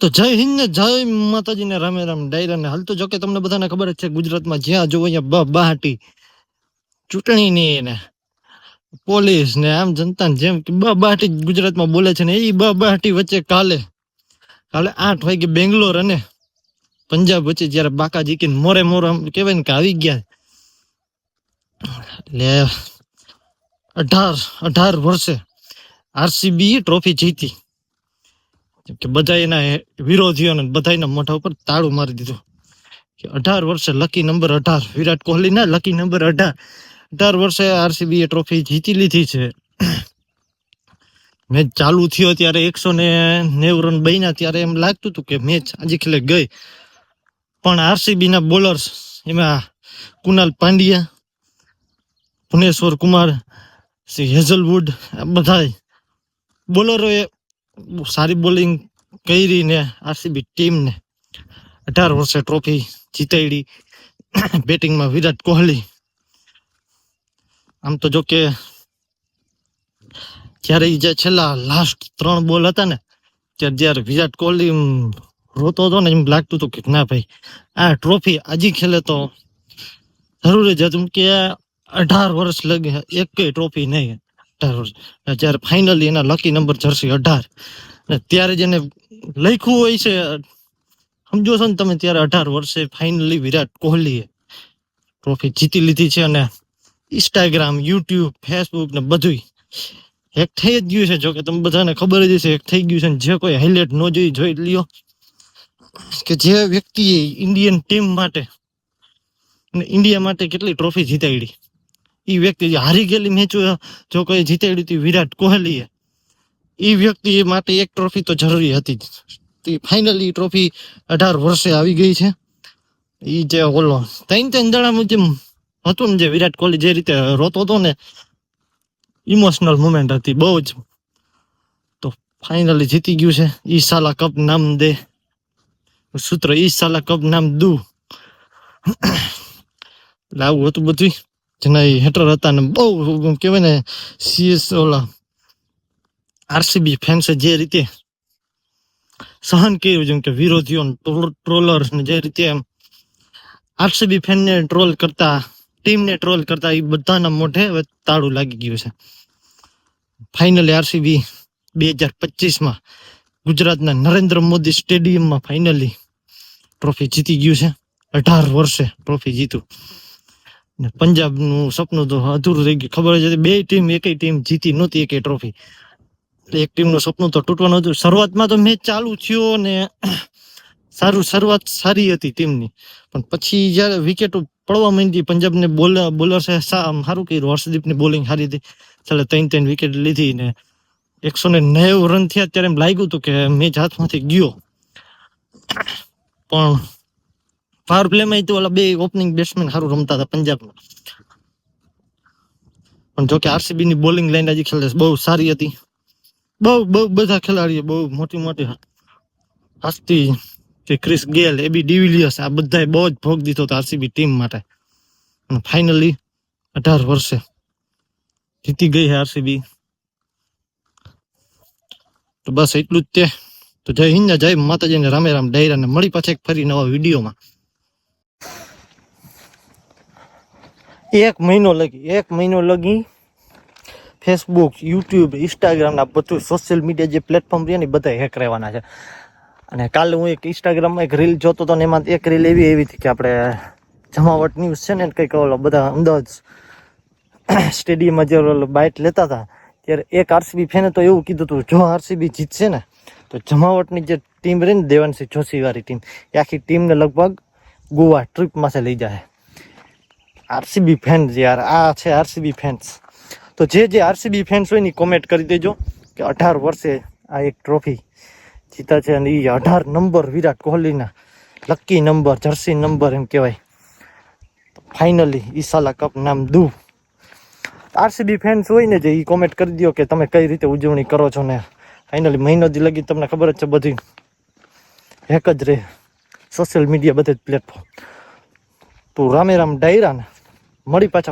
તો જય હિન્દ ને જય માતાજી ને રામે રામ ડાયરા ને હાલ તો જો કે તમને બધાને ખબર જ છે ગુજરાતમાં જ્યાં જોવો અહીંયા બહાટી ચૂંટણી ની ને પોલીસ ને આમ જનતા જેમ કે બહાટી ગુજરાતમાં બોલે છે ને એ બહાટી વચ્ચે કાલે 8 વાગે બેંગ્લોર અને પંજાબ વચ્ચે જયારે બાકાજી કે મોરે મોર કહેવાય ને કે આવી ગયા એટલે 18 વર્ષે આરસીબી ટ્રોફી જીતી કે બધા એના વિરોધીઓને બધાના મોઢા ઉપર તાળું મારી દીધું કે 18 વર્ષે લકી નંબર 18 વિરાટ કોહલી ના લકી નંબર 18 વર્ષે આરસીબી એ ટ્રોફી જીતી લીધી છે. મેચ ચાલુ થયો ત્યારે 190 રન બન્યા ત્યારે એમ લાગતું હતું કે મેચ આજે ખેલે ગઈ, પણ આરસીબી ના બોલર્સ એમાં કુનાલ પાંડ્યા, ભુવનેશ્વર કુમાર, હેઝલવુડ બધા બોલરોએ સારી બોલિંગ કરીને આરસીબી ટીમને 18 વર્ષે ટ્રોફી જીતાડી. બેટિંગમાં વિરાટ કોહલી. આમ તો જો કે જ્યારે જે છેલ્લા લાસ્ટ 3 બોલ હતા ને ત્યારે જ્યારે વિરાટ કોહલી રોતો હતો ને એમ લાગતું હતું કે ના ભાઈ આ ટ્રોફી આજે ખેલે તો જરૂરી જ હતું કે 18 વર્ષ લગે એક ટ્રોફી નહીં 18 વર્ષ. જ્યારે ફાઇનલી એના લકી નંબર જર્સી 18 ત્યારે જેને લખ્યું હોય છે સમજો છો ને તમે, ત્યારે 18 વર્ષે ફાઇનલી વિરાટ કોહલીએ ટ્રોફી જીતી લીધી છે. અને ઇન્સ્ટાગ્રામ, યુટ્યુબ, ફેસબુક ને બધું હેક થઈ જ ગયું છે. જો કે તમે બધાને ખબર જ હશે હેક થઈ ગયું છે. જે કોઈ હાઇલાઇટ ન જોઈ લ્યો કે જે વ્યક્તિએ ઇન્ડિયન ટીમ માટે અને ઇન્ડિયા માટે કેટલી ટ્રોફી જીતાડી, એ વ્યક્તિ હારી ગયેલી મેચો જો કોઈ જીતાડી હતી વિરાટ કોહલીએ, એ વ્યક્તિ માટે એક ટ્રોફી તો જરૂરી હતી જ. ફાઇનલી ટ્રોફી 18 વર્ષે આવી ગઈ છે. એ જે ઓલો 3 દાડા જેમ હતું ને, જે વિરાટ કોહલી જે રીતે રોતો હતો ને, ઇમોશનલ મુમેન્ટ હતી બહુ જ. તો ફાઇનલી જીતી ગયું છે. ઈ સાલા કપ નામ દે સૂત્ર, ઈ સાલા કપ નામ દુ. એટલે આવું હતું બધું. જેના હેટર હતા ને બહુ કહેવાય ને સીએસ ઓલા આરસીબી ફેન્સે જે રીતે સહન કર્યું, જેમ કે વિરોધીઓ ટ્રોલર્સ ને જે રીતે આરસીબી ફેનને ટ્રોલ કરતા, ટીમને ટ્રોલ કરતા, એ બધાના મોઢે હવે તાળું લાગી ગયું છે. ફાઇનલી આરસીબી 2025માં ગુજરાતના નરેન્દ્ર મોદી સ્ટેડિયમમાં ફાઇનલી ટ્રોફી જીતી ગયું છે. 18 વર્ષે ટ્રોફી જીતું. ને પંજાબનું સપનું તો અધૂરું રહી ગયું. ખબર જ હતી બે ટીમ એકય ટીમ જીતી નહોતી એકે ટ્રોફી. એક ટીમનું સપનું તો તૂટવાનું હતું. શરૂઆતમાં તો મેચ ચાલુ થયો ને શરૂઆત સારી હતી ટીમની, પણ પછી જયારે વિકેટો પડવા માંડી, પંજાબને બોલર્સે સારું કર્યું, હર્ષદીપની બોલિંગ સારી હતી, છેલ્લે 3 વિકેટ લીધી ને 190 રન થયા. ત્યારે એમ લાગ્યું હતું કે મેચ હાથમાંથી ગયો, પણ પાવર પ્લેમાં તો ઓલા બે ઓપનિંગ બેટ્સમેન સારું રમતા હતા પંજાબમાં. પણ જો કે આરસીબી ની બોલિંગ લાઈન આજે ખેલે બહુ સારી હતી. બહુ બધા ખેલાડીઓ બહુ મોટી હસ્તી, કે ક્રિસ ગેલ, એબી ડિવિલિયર્સ, આ બધાએ બહુ જ ભોગ દીધો હતો આરસીબી ટીમ માટે. અને ફાઇનલી 18 વર્ષે જીતી ગઈ છે આરસીબી. તો બસ એટલું જ તે. તો જય હિન્દ, જય માતાજી ને રામે રામ ડાયરા ને મળી પાછા એક ફરી નવા વિડીયોમાં. 1 મહિનો લગી ફેસબુક, યુટ્યુબ, ઇન્સ્ટાગ્રામ ના બધું સોશિયલ મીડિયા જે પ્લેટફોર્મ રહ્યા ને બધા હેક રહેવાના છે. અને કાલે હું એક ઇન્સ્ટાગ્રામમાં એક રીલ જોતો હતો ને એમાં એક રીલ એવી હતી કે આપણે જમાવટ ન્યૂઝ છે ને કંઈક ઓલો બધા અમદાવાદ સ્ટેડિયમમાં જે બાઇટ લેતા હતા ત્યારે એક આરસીબી ફેને તો એવું કીધું હતું, જો આરસીબી જીતશે ને તો જમાવટની જે ટીમ રહી ને દેવાંશી જોશી વાળી ટીમ, એ આખી ટીમને લગભગ ગોવા ટ્રીપમાં છે લઈ જાય. આરસીબી ફેન્સ યાર, આ છે આરસીબી ફેન્સ. તો જે આરસીબી ફેન્સ હોય ને કોમેન્ટ કરી દેજો કે 18 વર્ષે આ એક ટ્રોફી જીતા છે. અને એ 18 નંબર વિરાટ કોહલીના લકી નંબર, જર્સી નંબર એમ કહેવાય. ફાઇનલી ઈસાલા કપ નામ દુ. આરસીબી ફેન્સ હોય ને જે એ કોમેન્ટ કરી દો કે તમે કઈ રીતે ઉજવણી કરો છો. ને ફાઇનલી મહિનો દી લગી તમને ખબર જ છે બધી હેક જ રહે સોશિયલ મીડિયા બધે જ પ્લેટફોર્મ. તો રામે રામ ડાયરા ને મળી પાછા